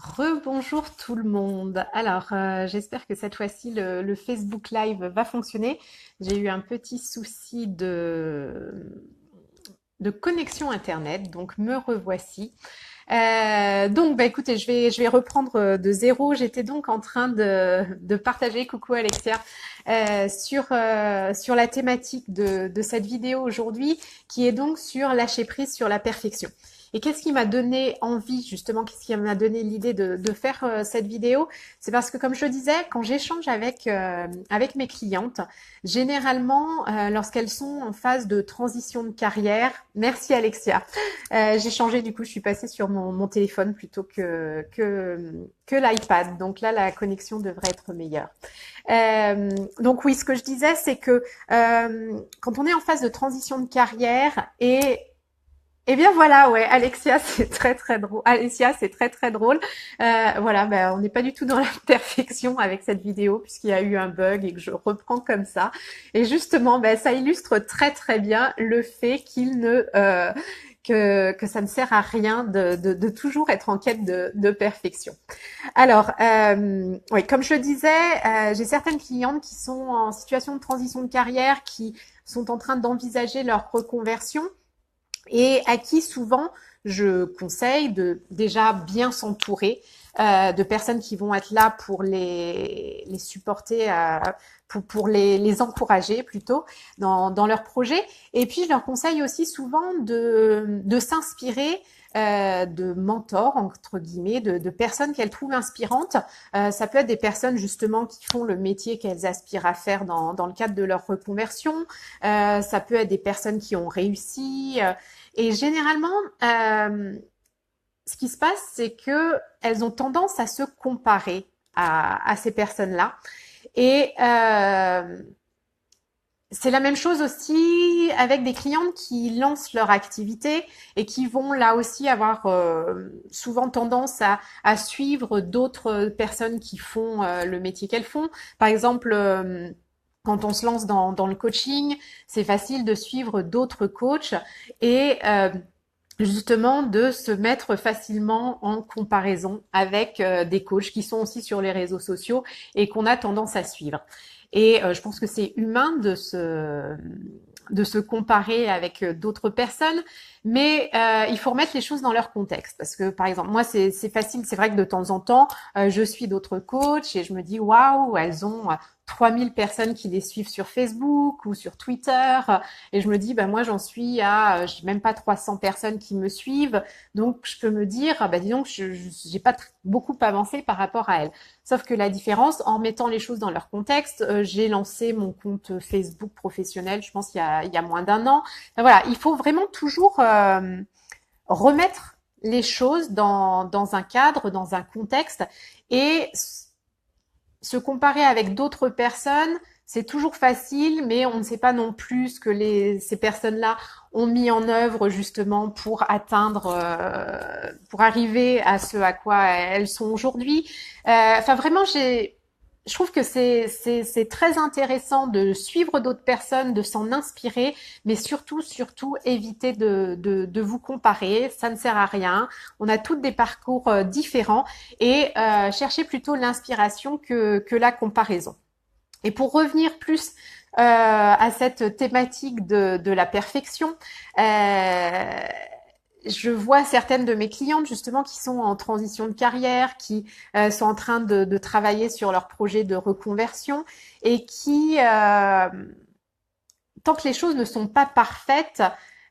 Rebonjour tout le monde. Alors, j'espère que cette fois-ci le Facebook Live va fonctionner. J'ai eu un petit souci de connexion Internet, donc me revoici. Donc, bah écoutez, je vais reprendre de zéro. J'étais donc en train de partager, coucou Alexia, sur la thématique de cette vidéo aujourd'hui, qui est donc sur lâcher prise sur la perfection. Et qu'est-ce qui m'a donné envie, justement, qu'est-ce qui m'a donné l'idée de faire cette vidéo? C'est parce que, comme je le disais, quand j'échange avec mes clientes, généralement, lorsqu'elles sont en phase de transition de carrière, merci Alexia, j'ai changé, du coup, je suis passée sur mon téléphone plutôt que l'iPad. Donc là, la connexion devrait être meilleure. Donc oui, ce que je disais, c'est que quand on est en phase de transition de carrière eh bien voilà, ouais, Alexia, c'est très très drôle. Alexia, c'est très très drôle. Voilà, ben on n'est pas du tout dans la perfection avec cette vidéo puisqu'il y a eu un bug et que je reprends comme ça. Et justement, ben ça illustre très très bien le fait qu'il ne que ça ne sert à rien de toujours être en quête de perfection. Alors, oui, comme je le disais, j'ai certaines clientes qui sont en situation de transition de carrière, qui sont en train d'envisager leur reconversion et à qui souvent je conseille de déjà bien s'entourer de personnes qui vont être là pour les supporter, pour les encourager plutôt dans leur projet. Et puis je leur conseille aussi souvent de s'inspirer de mentors, entre guillemets, de personnes qu'elles trouvent inspirantes. Ça peut être des personnes justement qui font le métier qu'elles aspirent à faire dans le cadre de leur reconversion. Ça peut être des personnes qui ont réussi. Et généralement, ce qui se passe, c'est que elles ont tendance à se comparer à ces personnes-là. Et c'est la même chose aussi avec des clientes qui lancent leur activité et qui vont là aussi avoir souvent tendance à suivre d'autres personnes qui font le métier qu'elles font. Par exemple, quand on se lance dans le coaching, c'est facile de suivre d'autres coachs et justement de se mettre facilement en comparaison avec des coachs qui sont aussi sur les réseaux sociaux et qu'on a tendance à suivre. Et je pense que c'est humain de se comparer avec d'autres personnes, mais il faut remettre les choses dans leur contexte. Parce que, par exemple, moi, c'est facile, c'est vrai que de temps en temps, je suis d'autres coachs et je me dis, waouh, elles ont 3000 personnes qui les suivent sur Facebook ou sur Twitter. Et je me dis, bah, moi, j'en suis à, j'ai même pas 300 personnes qui me suivent. Donc, je peux me dire, bah, dis donc, j'ai pas beaucoup avancé par rapport à elles. Sauf que la différence, en mettant les choses dans leur contexte, j'ai lancé mon compte Facebook professionnel, je pense, il y a moins d'un an. Enfin, voilà, il faut vraiment toujours remettre les choses dans un cadre, dans un contexte et se comparer avec d'autres personnes, c'est toujours facile, mais on ne sait pas non plus ce que ces personnes-là ont mis en œuvre justement pour pour arriver à ce à quoi elles sont aujourd'hui. Enfin, vraiment, je trouve que c'est très intéressant de suivre d'autres personnes, de s'en inspirer, mais surtout éviter de vous comparer. Ça ne sert à rien. On a toutes des parcours différents et chercher plutôt l'inspiration que la comparaison. Et pour revenir plus à cette thématique de la perfection, je vois certaines de mes clientes justement qui sont en transition de carrière, qui sont en train de travailler sur leur projet de reconversion et qui, tant que les choses ne sont pas parfaites,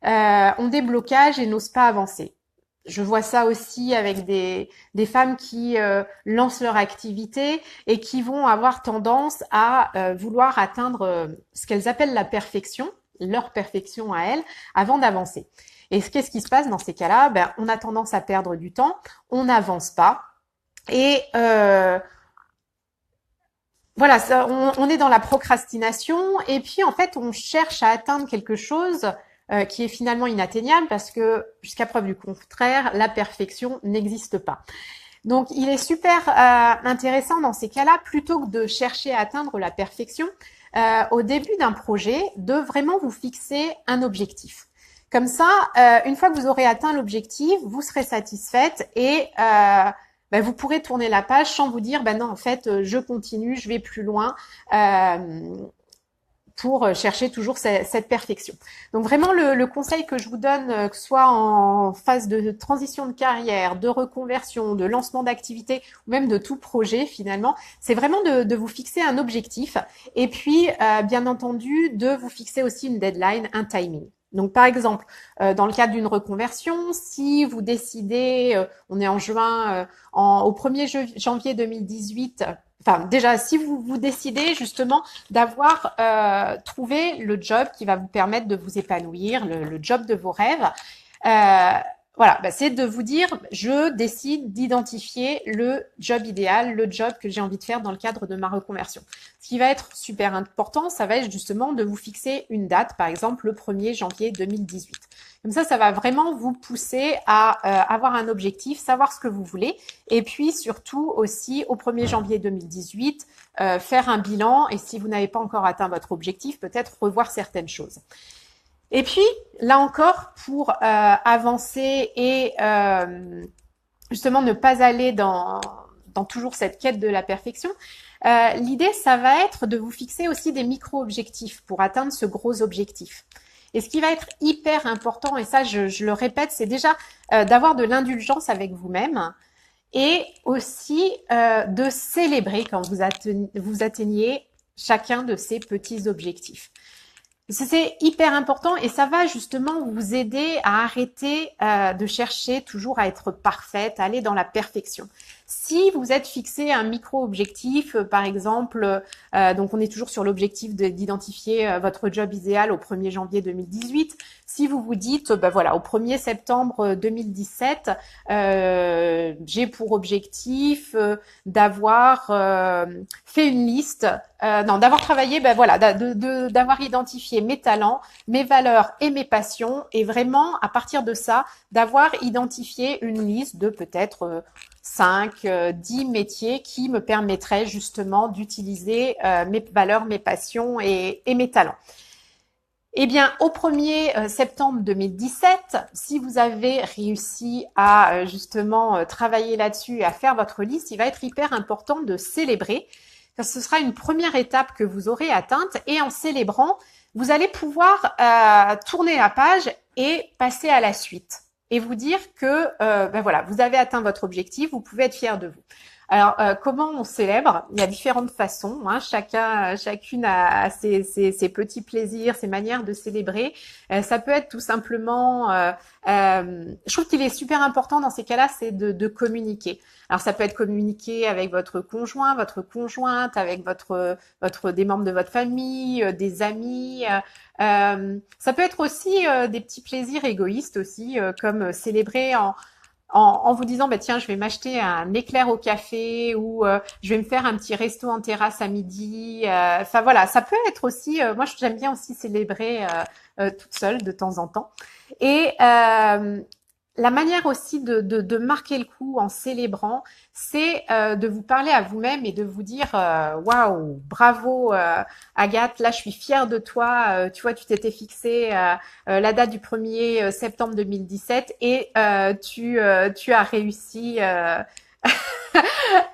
ont des blocages et n'osent pas avancer. Je vois ça aussi avec des femmes qui lancent leur activité et qui vont avoir tendance à vouloir atteindre ce qu'elles appellent la perfection, leur perfection à elles, avant d'avancer. Et qu'est-ce qui se passe dans ces cas-là? Ben, on a tendance à perdre du temps, on n'avance pas et voilà, ça, on est dans la procrastination et puis en fait on cherche à atteindre quelque chose qui est finalement inatteignable parce que jusqu'à preuve du contraire, la perfection n'existe pas. Donc il est super intéressant dans ces cas-là, plutôt que de chercher à atteindre la perfection, au début d'un projet, de vraiment vous fixer un objectif. Comme ça, une fois que vous aurez atteint l'objectif, vous serez satisfaite et ben, vous pourrez tourner la page sans vous dire, ben non, en fait, je continue, je vais plus loin. Pour chercher toujours cette perfection. Donc vraiment le conseil que je vous donne, que ce soit en phase de transition de carrière, de reconversion, de lancement d'activité ou même de tout projet finalement, c'est vraiment de vous fixer un objectif et puis bien entendu de vous fixer aussi une deadline, un timing. Donc par exemple, dans le cadre d'une reconversion, si vous décidez, on est en juin, au 1er janvier 2018, enfin déjà si vous décidez justement d'avoir trouvé le job qui va vous permettre de vous épanouir, le job de vos rêves, euh, voilà, bah, c'est de vous dire, je décide d'identifier le job idéal, le job que j'ai envie de faire dans le cadre de ma reconversion. Ce qui va être super important, ça va être justement de vous fixer une date, par exemple le 1er janvier 2018. Comme ça va vraiment vous pousser à avoir un objectif, savoir ce que vous voulez, et puis surtout aussi au 1er janvier 2018, faire un bilan, et si vous n'avez pas encore atteint votre objectif, peut-être revoir certaines choses. Et puis, là encore, pour avancer et justement ne pas aller dans toujours cette quête de la perfection, l'idée, ça va être de vous fixer aussi des micro-objectifs pour atteindre ce gros objectif. Et ce qui va être hyper important, et ça je le répète, c'est déjà d'avoir de l'indulgence avec vous-même et aussi de célébrer quand vous atteignez chacun de ces petits objectifs. C'est hyper important et ça va justement vous aider à arrêter de chercher toujours à être parfaite, à aller dans la perfection. Si vous êtes fixé un micro-objectif, par exemple, donc on est toujours sur l'objectif d'identifier votre job idéal au 1er janvier 2018, si vous vous dites, ben voilà, au 1er septembre 2017, j'ai pour objectif d'avoir fait une liste, d'avoir travaillé, ben voilà, d'avoir identifié mes talents, mes valeurs et mes passions, et vraiment à partir de ça, d'avoir identifié une liste de peut-être 5, 10 métiers qui me permettraient justement d'utiliser mes valeurs, mes passions et mes talents. Eh bien, au 1er septembre 2017, si vous avez réussi à justement travailler là-dessus et à faire votre liste, il va être hyper important de célébrer. Ce sera une première étape que vous aurez atteinte et en célébrant, vous allez pouvoir tourner la page et passer à la suite et vous dire que ben voilà, vous avez atteint votre objectif, vous pouvez être fier de vous. Alors, comment on célèbre? Il y a différentes façons. Hein. Chacune a ses petits plaisirs, ses manières de célébrer. Ça peut être tout simplement. Je trouve qu'il est super important dans ces cas-là, c'est de communiquer. Alors, ça peut être communiquer avec votre conjoint, votre conjointe, avec des membres de votre famille, des amis. Ça peut être aussi des petits plaisirs égoïstes aussi, comme célébrer en vous disant, bah, tiens, je vais m'acheter un éclair au café ou je vais me faire un petit resto en terrasse à midi. Enfin voilà, ça peut être aussi, moi j'aime bien aussi célébrer toute seule de temps en temps. Et la manière aussi de marquer le coup en célébrant, c'est de vous parler à vous-même et de vous dire waouh, bravo Agathe, là je suis fière de toi. Tu vois, tu t'étais fixé la date du 1er septembre 2017 et tu as réussi.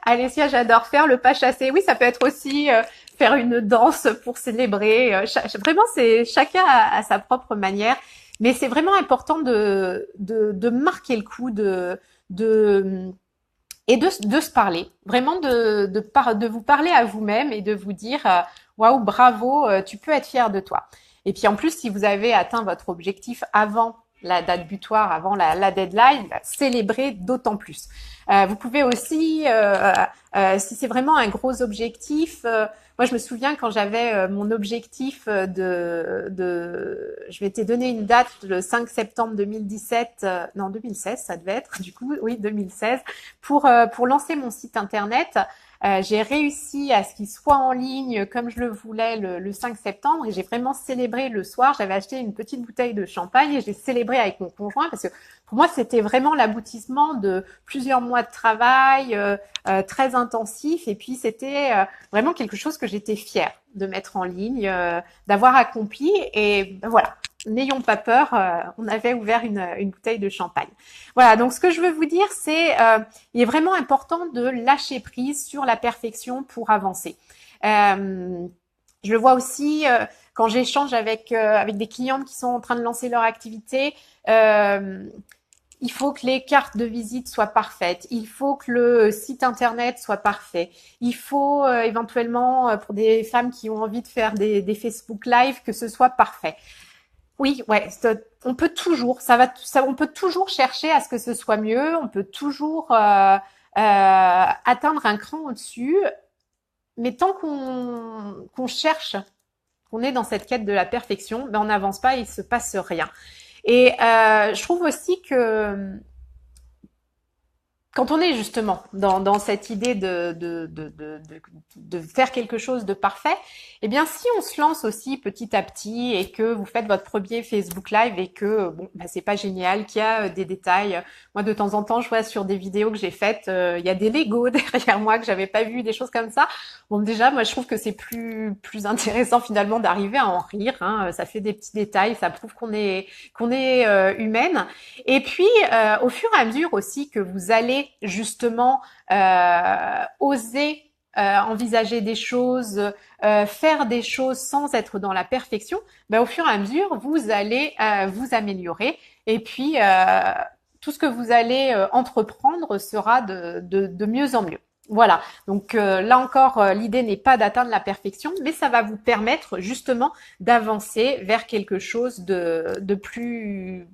Alessia, j'adore faire le pas chassé. Oui, ça peut être aussi faire une danse pour célébrer. Vraiment, c'est chacun à sa propre manière. Mais c'est vraiment important de marquer le coup, et de se parler. Vraiment de vous parler à vous-même et de vous dire waouh, bravo, tu peux être fier de toi. Et puis en plus, si vous avez atteint votre objectif avant la date butoir, avant la deadline, célébrez d'autant plus. Vous pouvez aussi, si c'est vraiment un gros objectif, moi je me souviens quand j'avais mon objectif je m'étais donné une date le 5 septembre 2017, non 2016 ça devait être, du coup oui 2016, pour lancer mon site internet. J'ai réussi à ce qu'il soit en ligne comme je le voulais le 5 septembre et j'ai vraiment célébré le soir. J'avais acheté une petite bouteille de champagne et j'ai célébré avec mon conjoint parce que pour moi, c'était vraiment l'aboutissement de plusieurs mois de travail très intensif et puis c'était vraiment quelque chose que j'étais fière de mettre en ligne, d'avoir accompli et voilà. n'ayons pas peur, on avait ouvert une bouteille de champagne. Voilà, donc ce que je veux vous dire, c'est il est vraiment important de lâcher prise sur la perfection pour avancer. Je le vois aussi quand j'échange avec des clientes qui sont en train de lancer leur activité. Il faut que les cartes de visite soient parfaites. Il faut que le site internet soit parfait. Il faut éventuellement, pour des femmes qui ont envie de faire des Facebook Live, que ce soit parfait. Oui, ouais, on peut toujours, on peut toujours chercher à ce que ce soit mieux. On peut toujours atteindre un cran au-dessus. Mais tant qu'on cherche, qu'on est dans cette quête de la perfection, ben on n'avance pas et il se passe rien. Et je trouve aussi que quand on est justement dans cette idée de faire quelque chose de parfait, eh bien, si on se lance aussi petit à petit et que vous faites votre premier Facebook Live et que, bon, bah, c'est pas génial, qu'il y a des détails. Moi, de temps en temps, je vois sur des vidéos que j'ai faites, il y a des Legos derrière moi que j'avais pas vu, des choses comme ça. Bon, déjà, moi, je trouve que c'est plus intéressant finalement d'arriver à en rire, hein. Ça fait des petits détails, ça prouve qu'on est humaine. Et puis, au fur et à mesure aussi que vous allez justement oser envisager des choses, faire des choses sans être dans la perfection, ben, au fur et à mesure, vous allez vous améliorer. Et puis, tout ce que vous allez entreprendre sera de mieux en mieux. Voilà, donc là encore, l'idée n'est pas d'atteindre la perfection, mais ça va vous permettre justement d'avancer vers quelque chose de plus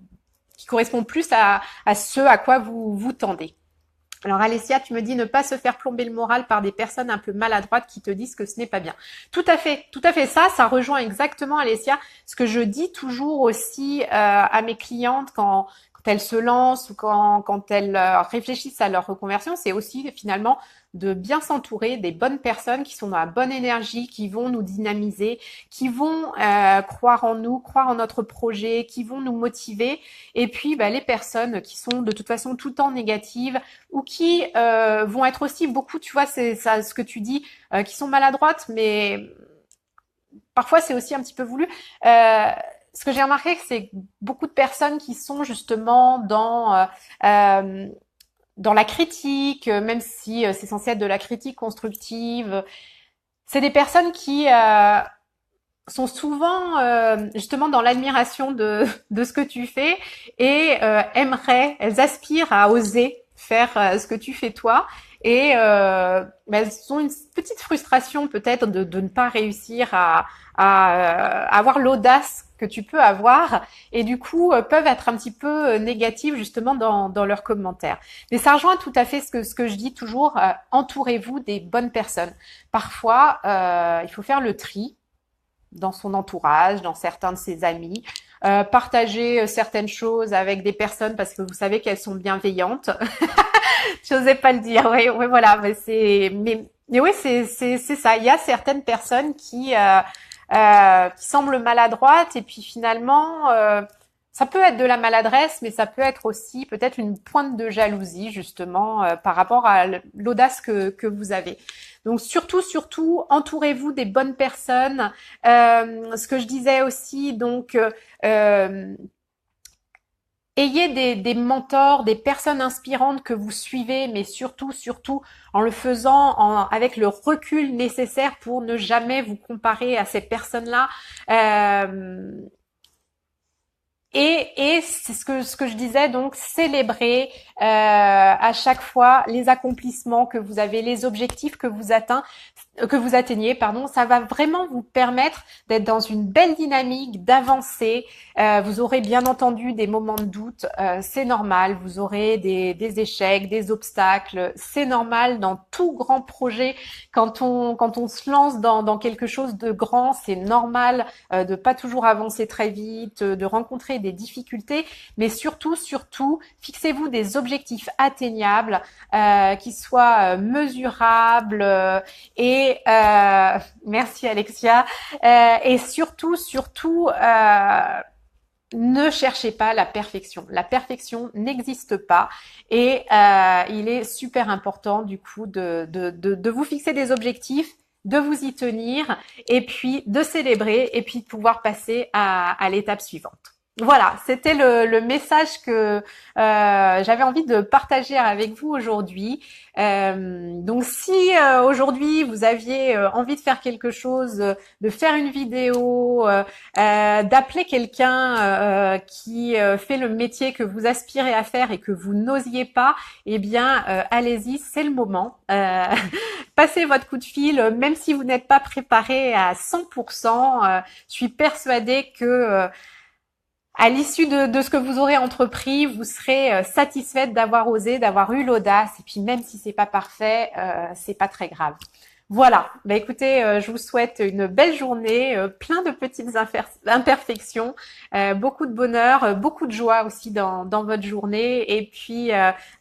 qui correspond plus à ce à quoi vous tendez. Alors Alessia, tu me dis ne pas se faire plomber le moral par des personnes un peu maladroites qui te disent que ce n'est pas bien. Tout à fait. Ça rejoint exactement Alessia ce que je dis toujours aussi à mes clientes quand elles se lancent ou quand elles réfléchissent à leur reconversion, c'est aussi finalement de bien s'entourer des bonnes personnes qui sont dans la bonne énergie, qui vont nous dynamiser, qui vont croire en nous, croire en notre projet, qui vont nous motiver. Et puis les personnes qui sont de toute façon tout le temps négatives ou qui vont être aussi beaucoup, tu vois, c'est ça ce que tu dis, qui sont maladroites, mais parfois c'est aussi un petit peu voulu. Ce que j'ai remarqué, c'est beaucoup de personnes qui sont justement dans la critique, même si c'est censé être de la critique constructive. C'est des personnes qui sont souvent justement dans l'admiration de ce que tu fais et elles aspirent à oser faire ce que tu fais toi. Et elles ont une petite frustration peut-être de ne pas réussir à avoir l'audace que tu peux avoir et du coup peuvent être un petit peu négatives justement dans leurs commentaires. Mais ça rejoint tout à fait ce que je dis toujours, entourez-vous des bonnes personnes. Parfois, il faut faire le tri dans son entourage, dans certains de ses amis, partager certaines choses avec des personnes parce que vous savez qu'elles sont bienveillantes. J'osais pas le dire. Oui, oui, voilà. Mais oui, c'est ça. Il y a certaines personnes qui semblent maladroites et puis finalement, ça peut être de la maladresse, mais ça peut être aussi peut-être une pointe de jalousie justement par rapport à l'audace que vous avez. Donc surtout, entourez-vous des bonnes personnes. Ce que je disais aussi, donc ayez des mentors, des personnes inspirantes que vous suivez, mais surtout en le faisant avec le recul nécessaire pour ne jamais vous comparer à ces personnes-là. Et c'est ce que je disais, donc célébrer à chaque fois les accomplissements que vous avez, les objectifs que vous atteignez, pardon, ça va vraiment vous permettre d'être dans une belle dynamique, d'avancer. Vous aurez bien entendu des moments de doute, c'est normal. Vous aurez des échecs, des obstacles, c'est normal dans tout grand projet. Quand on se lance dans quelque chose de grand, c'est normal de pas toujours avancer très vite, de rencontrer des difficultés, mais surtout, fixez-vous des objectifs atteignables, qui soient mesurables et merci Alexia, et surtout, ne cherchez pas la perfection. La perfection n'existe pas et il est super important du coup de vous fixer des objectifs de vous y tenir et puis de célébrer et puis de pouvoir passer à l'étape suivante. Voilà, c'était le message que j'avais envie de partager avec vous aujourd'hui. Donc si aujourd'hui vous aviez envie de faire quelque chose, de faire une vidéo, d'appeler quelqu'un qui fait le métier que vous aspirez à faire et que vous n'osiez pas, eh bien allez-y, c'est le moment. Passez votre coup de fil, même si vous n'êtes pas préparé à 100%. Je suis persuadée que à l'issue de ce que vous aurez entrepris, vous serez satisfaite d'avoir osé, d'avoir eu l'audace. Et puis même si c'est pas parfait, c'est pas très grave. Voilà. Bah écoutez, je vous souhaite une belle journée, plein de petites imperfections, beaucoup de bonheur, beaucoup de joie aussi dans votre journée. Et puis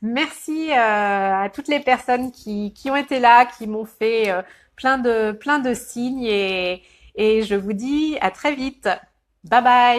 merci à toutes les personnes qui ont été là, qui m'ont fait plein de signes. Et je vous dis à très vite. Bye bye.